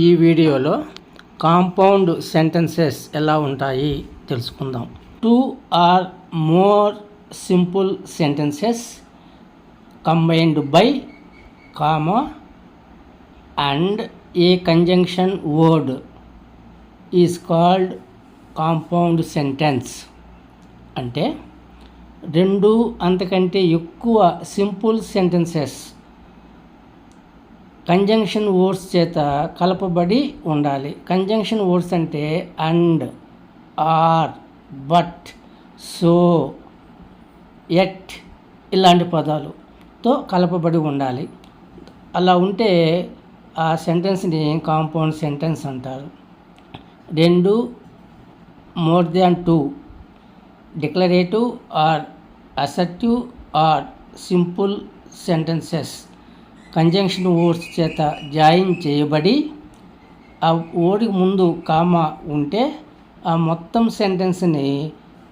ఈ వీడియోలో compound sentences ఎలా ఉంటాయి తెలుసుకుందాం. 2 or more simple sentences combined by comma and a conjunction word is called compound sentence. అంటే రెండు అంతకంటే ఎక్కువ సింపుల్ సెంటెన్సెస్ కంజంక్షన్ వర్డ్స్ చేత కలపబడి ఉండాలి. కంజంక్షన్ వర్డ్స్ అంటే and, or, but, so, etc ఇలాంటి పదాలతో కలపబడి ఉండాలి. అలా ఉంటే ఆ సెంటెన్స్ని కాంపౌండ్ సెంటెన్స్ అంటారు. 2 more than 2 declarative or assertive or simple sentences conjunction words చేత జాయిన్ చేయబడి ఆ వర్డ్కి ముందు కామా ఉంటే ఆ మొత్తం సెంటెన్స్ని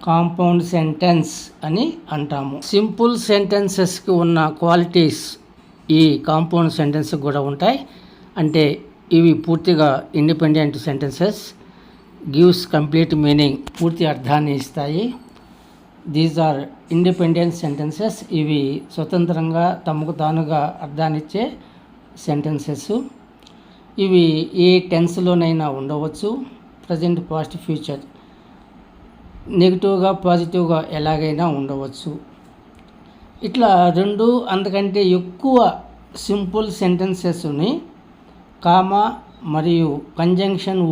కాంపౌండ్ సెంటెన్స్ అని అంటాము. సింపుల్ సెంటెన్సెస్కి ఉన్న క్వాలిటీస్ ఈ కాంపౌండ్ సెంటెన్స్కి కూడా ఉంటాయి. అంటే ఇవి పూర్తిగా independent sentences, gives complete meaning, పూర్తి అర్థాన్ని ఇస్తాయి. These are independent sentences. ఇవి స్వతంత్రంగా తమకు తానుగా అర్థాన్నిచ్చే సెంటెన్సెస్. ఇవి ఏ టెన్స్లోనైనా ఉండవచ్చు. ప్రజెంట్, పాస్ట్, ఫ్యూచర్, నెగిటివ్గా పాజిటివ్గా ఎలాగైనా ఉండవచ్చు. ఇట్లా రెండు అంతకంటే ఎక్కువ సింపుల్ సెంటెన్సెస్ని కామా మరియు కంజంక్షన్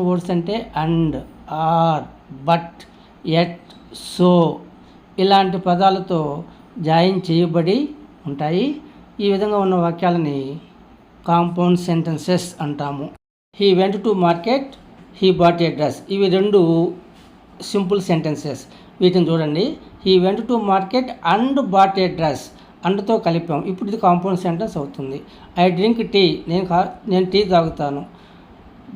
వర్డ్స్ అంటే and, or, but, yet, so ఇలాంటి పదాలతో జాయిన్ చేయబడి ఉంటాయి. ఈ విధంగా ఉన్న వాక్యాలని కాంపౌండ్ సెంటెన్సెస్ అంటాము. He went to market, he bought a dress. ఇవి రెండు సింపుల్ సెంటెన్సెస్. వీటిని చూడండి. He went to market and bought a dress, అండ్తో కలిపాం. ఇప్పుడు ఇది కాంపౌండ్ సెంటెన్స్ అవుతుంది. ఐ డ్రింక్ టీ, నేను టీ తాగుతాను.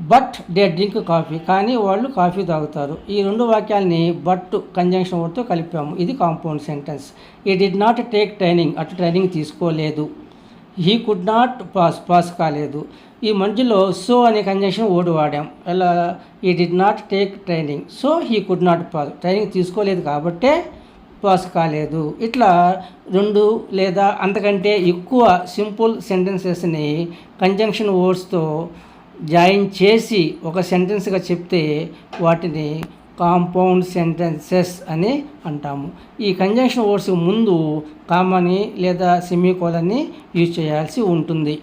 బట్ దే డ్రింక్ కాఫీ, కానీ వాళ్ళు కాఫీ తాగుతారు. ఈ రెండు వాక్యాలని బట్ కంజంక్షన్ వర్డ్తో కలిపాము. ఇది కాంపౌండ్ సెంటెన్స్. ఈ డిడ్ నాట్ టేక్ ట్రైనింగ్, అటు ట్రైనింగ్ తీసుకోలేదు. హీ కుడ్ నాట్ పాస్ కాలేదు. ఈ మధ్యలో సో అనే కంజంక్షన్ వర్డ్ వాడాం. అలా ఈ did not take training, so he could not pass, training తీసుకోలేదు కాబట్టే పాస్ కాలేదు. ఇట్లా రెండు లేదా అంతకంటే ఎక్కువ సింపుల్ సెంటెన్సెస్ని కంజంక్షన్ వర్డ్స్తో జాయిన్ చేసి ఒక సెంటెన్స్గా చెప్తే వాటిని కాంపౌండ్ సెంటెన్సెస్ అని అంటాము. ఈ కంజంక్షన్ వర్డ్స్ ముందు కామాని లేదా సెమీకోలన్ని యూజ్ చేయాల్సి ఉంటుంది.